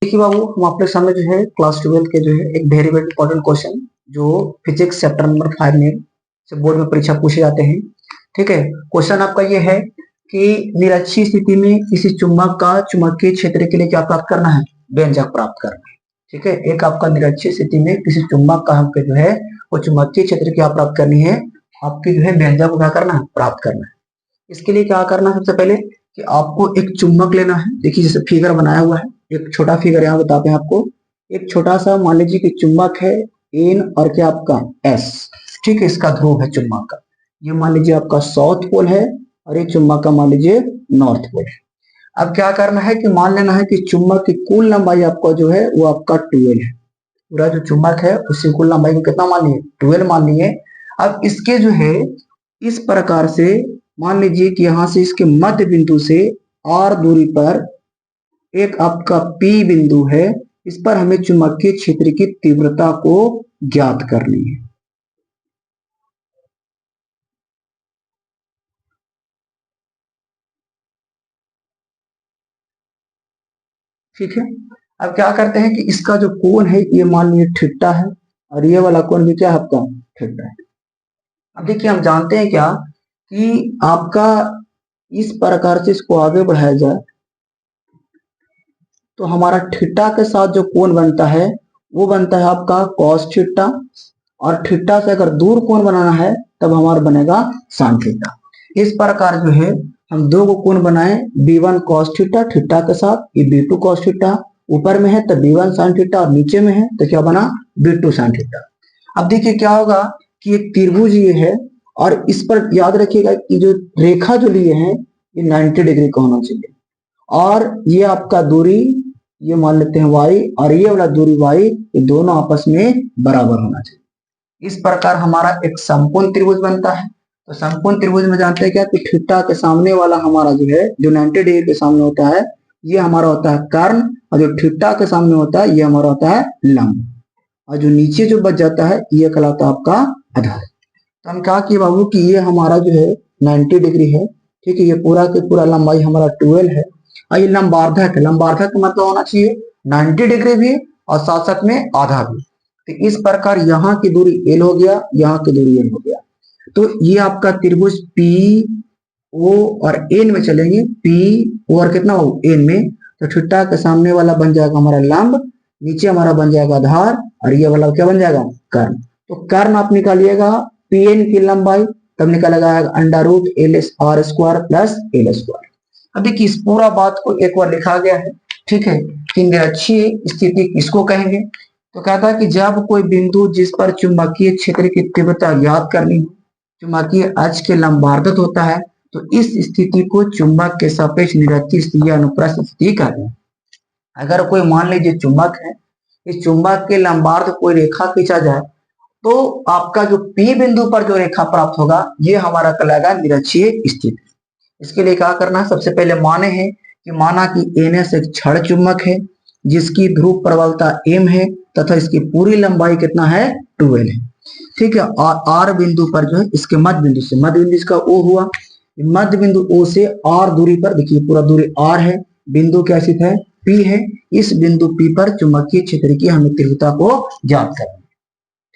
देखिए बाबू, हम आपके सामने जो है क्लास 12 के जो है एक वेरी वेरी इंपॉर्टेंट क्वेश्चन जो फिजिक्स चैप्टर नंबर 5 में से बोर्ड में परीक्षा पूछे जाते हैं। ठीक है, क्वेश्चन आपका ये है कि निरक्षीय स्थिति में किसी चुंबक का चुंबकीय क्षेत्र के लिए क्या प्राप्त करना है? व्यंजक प्राप्त करना है। ठीक है, एक आपका निरक्षीय स्थिति में किसी चुंबक का हमको जो है वो चुंबकीय क्षेत्र क्या प्राप्त करनी है, आपकी जो है व्यंजक को क्या करना है, प्राप्त करना है। इसके लिए क्या करना है, सबसे पहले कि आपको एक चुंबक लेना है। देखिए जैसे फिगर बनाया हुआ है, एक छोटा फिगर यहाँ बताते हैं आपको। एक छोटा सा मान लीजिए कि चुंबक है एन और क्या आपका एस। ठीक है, इसका ध्रुव है चुंबक का। ये मान लीजिए आपका साउथ पोल है और ये चुंबक का मान लीजिए नॉर्थ पोल है। अब क्या करना है कि मान लेना है कि चुंबक की कुल लंबाई आपका जो है वो आपका 12 है। पूरा जो चुंबक है उसकी कुल लंबाई को कितना मान लिए? 12 मान लिए। अब इसके जो है इस प्रकार से मान लीजिए कि यहां से इसके मध्य बिंदु से आर दूरी पर एक आपका P बिंदु है। इस पर हमें चुंबकीय क्षेत्र की तीव्रता को ज्ञात करनी है। ठीक है, अब क्या करते हैं कि इसका जो कोण है ये मान लीजिए थीटा है और ये वाला कोण भी क्या है आपका थीटा है। अब देखिए हम जानते हैं क्या कि आपका इस प्रकार से इसको आगे बढ़ाया जाए तो हमारा थीटा के साथ जो कोण बनता है वो बनता है आपका कॉस थीटा, और थीटा से अगर दूर कोण बनाना है तब हमारा बनेगा साइन थीटा। इस प्रकार जो है हम दो को कोण बनाए, b1 cos थीटा थीटा के साथ, ये b2 cos थीटा। ऊपर में है तो b1 sin थीटा और नीचे में है तो क्या बना b2 sin थीटा। अब देखिए क्या होगा कि एक त्रिभुज ये है और इस पर याद रखिएगा कि जो रेखा जो लिए हैं ये 90 डिग्री का होना चाहिए, और ये आपका दूरी ये मान लेते हैं y और ये वाला दूरी y, ये दोनों आपस में बराबर होना चाहिए। इस प्रकार हमारा एक समकोण त्रिभुज बनता है। तो समकोण त्रिभुज में जानते हैं क्या कि थीटा के सामने वाला हमारा जो है जो 90 डिग्री के सामने होता है ये हमारा होता है कर्ण, और जो थीटा के सामने होता है ये हमारा होता है लंब, और जो नीचे जो बच जाता है ये कहलाता है आपका आधार। तो हम कहा कि बाबू कि ये हमारा जो है 90 डिग्री है। ठीक है, ये पूरा के पूरा लंबाई हमारा 12 है और ये लंबार्धक है। लंबार्धक का मतलब होना चाहिए 90 डिग्री भी और साथ साथ में आधा भी। तो इस प्रकार यहाँ की दूरी एल हो गया, यहाँ की दूरी एल हो गया। तो ये आपका त्रिभुज पी ओ और एन में चलेंगे, पी ओ और कितना हो एन में। तो थीटा के सामने वाला बन जाएगा हमारा लंब, नीचे हमारा बन जाएगा आधार, और ये वाला क्या बन जाएगा कर्ण। तो कर्ण आप निकालिएगा पी एन की लंबाई, तब निकालेगा under root L S R square plus L square. अब देखिए इस पूरा बात को एक बार लिखा गया है। ठीक है, कि निरक्षीय स्थिति किसको कहेंगे? तो कहता है कि जब कोई बिंदु जिस पर चुंबकीय क्षेत्र की तीव्रता ज्ञात करनी हो चुंबकीय अक्ष के लंबार्धक होता है तो इस स्थिति को चुंबक के सापेक्ष निरक्षीय स्थिति या अनुप्रस्थ स्थिति कहते हैं। अगर कोई मान लीजिए चुंबक है, इस चुंबक के लंबार्ध कोई रेखा खींचा जाए तो आपका जो P बिंदु पर जो रेखा प्राप्त होगा ये हमारा कहलाएगा निरक्षीय स्थिति। इसके लिए क्या करना है, सबसे पहले माने हैं कि माना कि NS एक क्षण चुंबक है जिसकी ध्रुव प्रबलता m है तथा इसकी पूरी लंबाई कितना है 12 है। ठीक है, और R बिंदु पर जो है इसके मध्य बिंदु से, मध्य बिंदु इसका O हुआ, मध्य बिंदु O से R दूरी पर, देखिए पूरा दूरी R है, बिंदु क्या स्थित है P है। इस बिंदु P पर चुंबकीय क्षेत्र की हमें तीव्रता को ज्ञात करना है।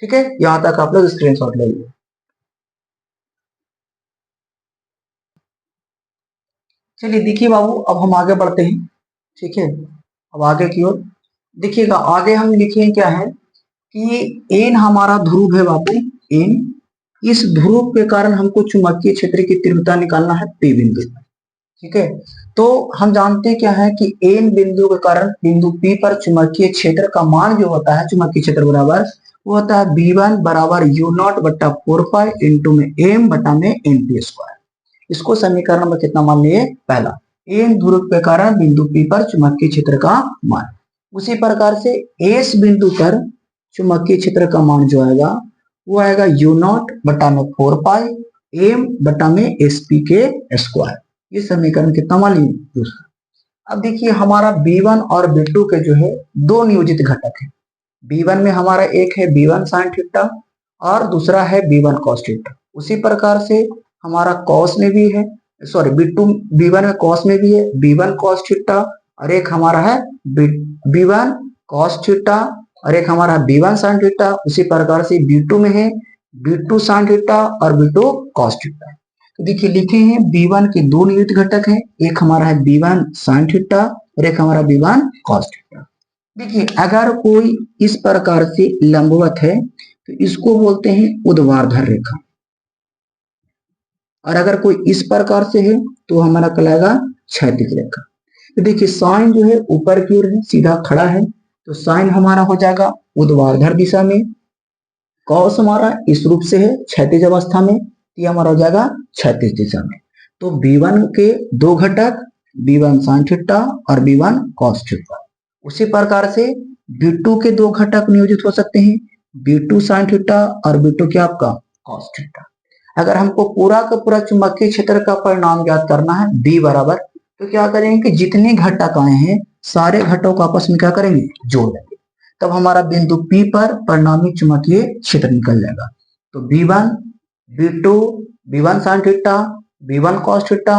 ठीक है, यहां तक आप लोग स्क्रीनशॉट ले लीजिए। चलिए देखिए बाबू, अब हम आगे बढ़ते हैं। ठीक है, अब आगे की ओर देखिएगा, आगे हम लिखे क्या है कि एन हमारा ध्रुव है बाबू, एन। इस ध्रुव के कारण हमको चुंबकीय क्षेत्र की तीव्रता निकालना है P बिंदु पर। ठीक है, तो हम जानते हैं क्या है कि एन बिंदु के कारण बिंदु P पर चुंबकीय क्षेत्र का मान जो होता है चुंबकीय क्षेत्र बराबर वो होता है B1 बराबर U0 बट्टा 4 पाई इंटू में M बटा में NP स्क्वायर। इसको समीकरण में कितना मान लिए, पहला एन ध्रुव के कारण बिंदु P पर चुंबकीय क्षेत्र का मान। उसी प्रकार से एस बिंदु पर चुंबकीय क्षेत्र का मान जो आएगा वो आएगा U0 बटा में 4 पाई M बटा में SP के स्क्वायर। ये समीकरण कितना मान लिए, दूसरा। अब देखिए हमारा B1 और B2 के जो है दो नियोजित घटक है। B1 में हमारा एक है B1 sin थीटा और दूसरा है B1 cos थीटा। उसी प्रकार से हमारा cos में भी है, सॉरी B1 में cos में भी है B1 cos थीटा, और एक हमारा है B1 cos थीटा और एक हमारा B1 sin थीटा। उसी प्रकार से B2 में है B2 sin थीटा और B2 cos थीटा। तो देखिए लिखे हैं B1 के दो नियत घटक हैं, एक हमारा है B1 sin थीटा और एक हमारा B1 cos थीटा। देखिए अगर कोई इस प्रकार से लंबवत है तो इसको बोलते हैं ऊर्ध्वाधर रेखा, और अगर कोई इस प्रकार से है तो हमारा कहलाएगा क्षैतिज रेखा। तो देखिए साइन जो है ऊपर की ओर है, सीधा खड़ा है, तो साइन हमारा हो जाएगा ऊर्ध्वाधर दिशा में। कॉस हमारा इस रूप से है क्षैतिज अवस्था में, ये हमारा हो जाएगा क्षैतिज दिशा में। तो B1 के दो घटक B1 sin थीटा और B1 cos थीटा। उसी प्रकार से B2 के दो घटक नियोजित हो सकते हैं B2 sin थीटा और B2 क्या आपका cos थीटा। अगर हमको पूरा का पूरा चुंबकीय क्षेत्र का परिणाम ज्ञात करना है B बराबर, तो क्या करेंगे कि जितने घटक आए हैं सारे घटकों को आपस में क्या करेंगे जोड़ देंगे, तब हमारा बिंदु P पर परिणामी चुंबकीय क्षेत्र निकल जाएगा। तो B1 B2 B1 sin theta B1 cos theta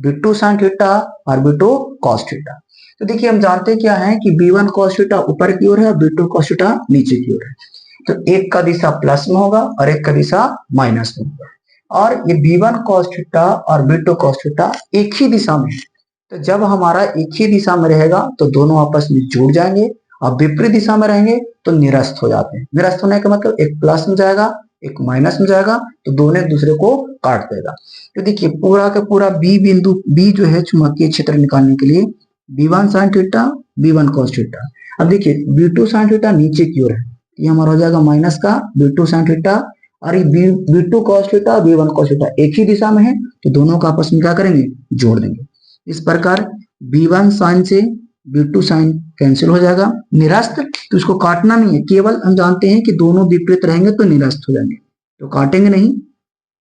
B2 sin theta और B2 cos थीटा। तो देखिए हम जानते क्या है कि B1 cos थीटा ऊपर की ओर है और B2 cos थीटा नीचे की ओर है, तो एक का दिशा प्लस में होगा और एक का दिशा माइनस में होगा। और ये B1 cos थीटा और B2 cos थीटा एक ही दिशा में है, तो जब हमारा एक ही दिशा में रहेगा तो दोनों आपस में जुड़ जाएंगे, और विपरीत दिशा में रहेंगे तो निरस्त हो जाते हैं। निरस्त होने का मतलब एक प्लस में जाएगा एक माइनस में जाएगा, तो दोनों एक दूसरे को काट देगा। तो देखिए पूरा का पूरा बी बिंदु बी जो है चुंबकीय क्षेत्र निकालने के लिए B1 sin theta B1 cos theta. अब देखिए B2 sin थीटा नीचे की ओर है, ये हमारा हो जाएगा माइनस का B2 sin थीटा, और ये B2 cos theta B1 cos theta एक ही दिशा में है, तो दोनों का आपस में क्या करेंगे जोड़ देंगे। इस प्रकार B1 sin से B2 sin कैंसिल हो जाएगा। निरस्त तो इसको काटना नहीं है, केवल हम जानते हैं कि दोनों विपरीत रहेंगे तो निरस्त हो जाएंगे, तो काटेंगे नहीं,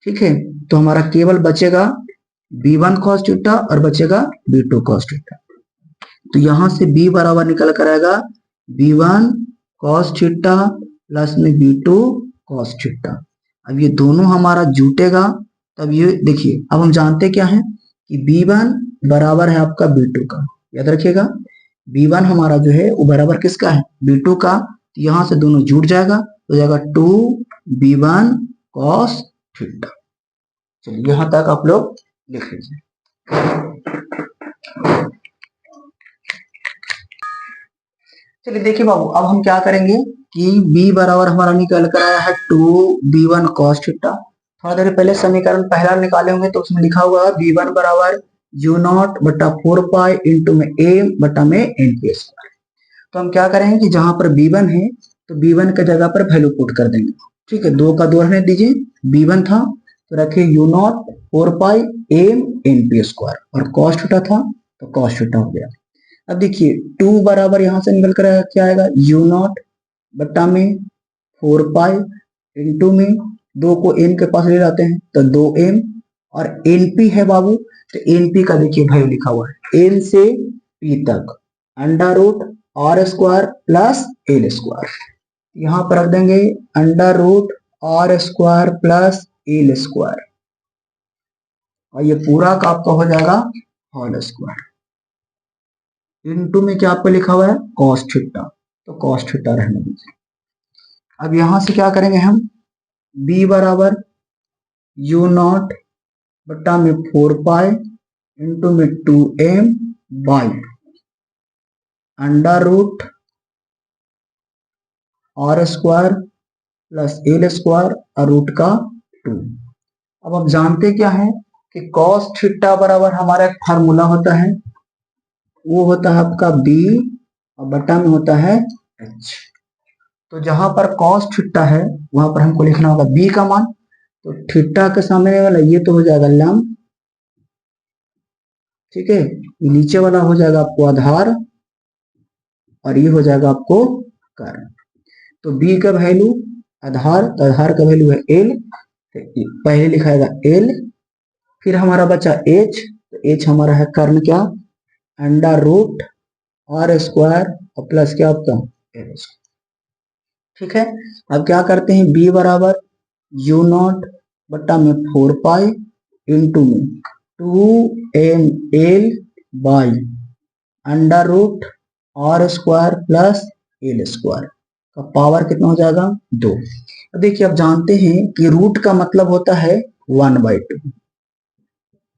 ठीक है। तो हमारा केवल बचेगा B1 cos थीटा और बचेगा B2 cos थीटा। तो यहां से B बराबर निकल कर आएगा B1 cos थीटा प्लस में B2 cos थीटा। अब ये दोनों हमारा जुटेगा, तब ये देखिए अब हम जानते क्या है कि B1 बराबर है आपका B2 का, याद रखिएगा B1 हमारा जो है वो बराबर किसका है B2 का, तो यहां से दोनों जुड़ जाएगा, हो जाएगा 2B1 cos थीटा। चलिए यहां तक आप लोग लिख लीजिए। चलिए देखिए बाबू अब हम क्या करेंगे कि B बराबर हमारा निकल कर आया है 2B1 cos थीटा। थोड़ा देर पहले समीकरण पहला निकाले होंगे तो उसमें लिखा हुआ है B1 बराबर U0 बटा 4 पाई इंटू में A बटा में NP स्क्वायर। तो हम क्या करेंगे कि जहां पर B1 है तो B1 के जगह पर वैल्यू पुट कर देंगे, ठीक है। दो का दो रहने दीजिए, B1 था तो रखे U0 4 pi A NP square, और cos थीटा था तो cos थीटा हो गया। अब देखिए 2 बराबर यहां से निकल कर क्या आएगा U0 बट्टा में 4 पाई इंटू में 2 को m के पास ले जाते हैं तो 2m, और NP है बाबू तो NP का देखिए वैल्यू लिखा हुआ है n से p तक under root r square plus L square. यहां पर रख देंगे under root r square plus L square, और ये पूरा का आपका हो जाएगा होल स्क्वायर। इनटू में क्या आपको लिखा हुआ है cos थीटा, तो cos थीटा रहने दीजिए। अब यहां से क्या करेंगे हम B बराबर U0 बट्टा में 4 पाई इंटू में 2m by under root r square plus L square और रूट का 2। अब आप जानते क्या है कि cos थीटा बराबर हमारा एक फार्मूला होता है, वो होता है आपका B और बटा में होता है H। तो जहां पर cos थीटा है वहां पर हमको लिखना होगा B का मान, तो थीटा के सामने वाला ये तो हो जाएगा लंब, ठीक है, नीचे वाला हो जाएगा आपको आधार और ये हो जाएगा आपको कारण। तो B का वैल्यू आधार, तो आधार का वैल्यू है L, तो पहले लिखाएगा L, फिर हमारा बचा H, तो H हमारा है कर्ण क्या अंडर रूट r स्क्वायर और प्लस क्या आपका एल स्क्वायर, ठीक है। अब क्या करते हैं B बराबर U0 बट्टा में 4 पाई इंटू में 2ml by under root R square plus L square का पावर कितना हो जाएगा 2। अब देखिए आप जानते हैं कि रूट का मतलब होता है 1/2।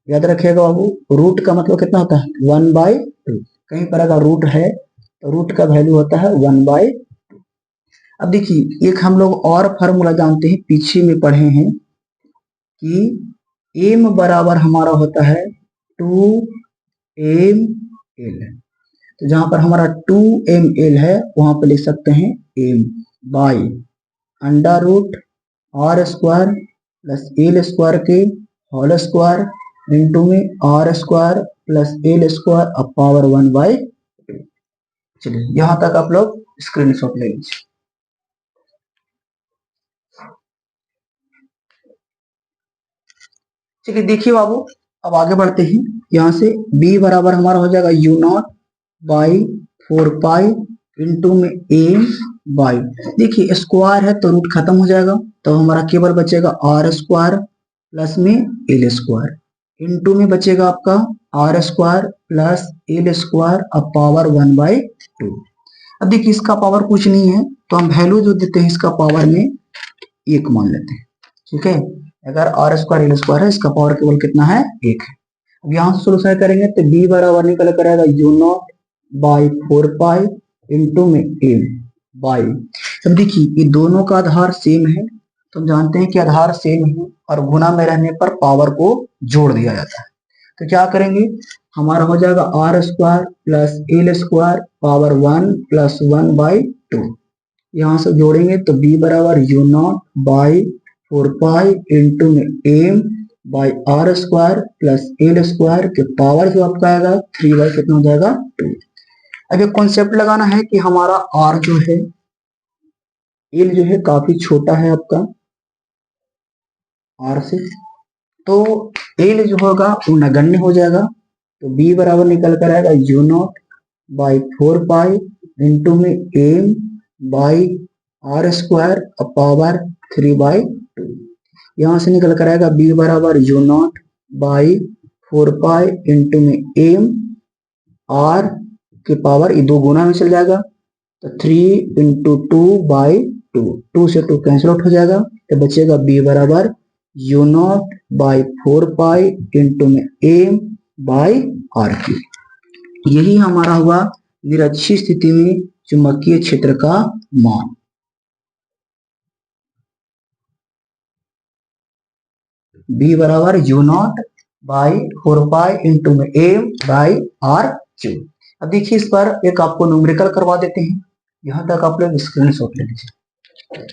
याद रखिएगा बाबू, रूट का मतलब कितना होता है 1/2। कहीं पर अगर रूट है तो रूट का वैल्यू होता है 1/2। अब देखिए एक हम लोग और फार्मूला जानते हैं, पीछे में पढ़े हैं कि एम बराबर हमारा होता है 2ml। तो जहां पर हमारा 2ml है वहां पर लिख सकते हैं M by under root R square plus L square के होल स्क्वायर इंटू में R square plus L square अब पावर 1/2। चलिए यहां तक आप लोग स्क्रीनशॉट ले लीजिए। चलिए देखिए बाबू, अब आगे बढ़ते हैं। यहाँ से b बराबर हमारा हो जाएगा u0 बाई 4 पाई इंटू में एम बाई, देखिए स्क्वायर है तो रूट खत्म हो जाएगा, तो हमारा केवल बचेगा आर स्क्वायर प्लस में एल स्क्वायर इंटू में बचेगा आपका R square plus L square अब पावर 1/2। अब देखिए इसका पावर कुछ नहीं है तो हम वैल्यू जो देते हैं इसका पावर में 1 मान लेते हैं। ठीक है, अगर आर स्क्वायर एल स्क्वायर है इसका पावर केवल कितना है 1 है। अब यहाँ से सोल्यूशन करेंगे तो b बराबर निकल कर आएगा u0 बाई 4 पाई इंटू में एम बाई। अब देखिए ये दोनों का आधार सेम है तो हम जानते हैं कि आधार सेम है और गुना में रहने पर पावर को जोड़ दिया जाता है। तो क्या करेंगे, हमारा हो जाएगा R square plus L square power 1 plus 1/2। यहाँ से जोड़ेंगे तो b बराबर u0 बाई 4 पाई इंटू में M by R square plus L square के पावर जो आपका आएगा 3 कितना हो जाएगा 2। अब एक कॉन्सेप्ट लगाना है कि हमारा आर जो है, एल जो है काफी छोटा है आपका आर से, तो एल जो होगा वो नगण्य हो जाएगा। तो b बराबर निकल कर आएगा u0 बाई 4 पाई इंटू में M by R square power 3/2। यहाँ से निकल कर आएगा b बराबर u0 बाई 4 पाई इंटू में एम आर के पावर ये 2 गुना में चल जाएगा तो 3 इंटू 2/2, 2 से 2 कैंसिल आउट हो जाएगा तो बचेगा b बराबर u0 बाई 4 पाई इंटू में एम बाई आर की। यही हमारा हुआ निरक्षीय स्थिति में चुंबकीय क्षेत्र का मान। b बराबर u0 बाई 4 पाई इंटू में एम बाई आर क्यूब। अब देखिए इस पर एक आपको न्यूमेरिकल करवा देते हैं, यहां तक आप लोग स्क्रीनशॉट ले लीजिए।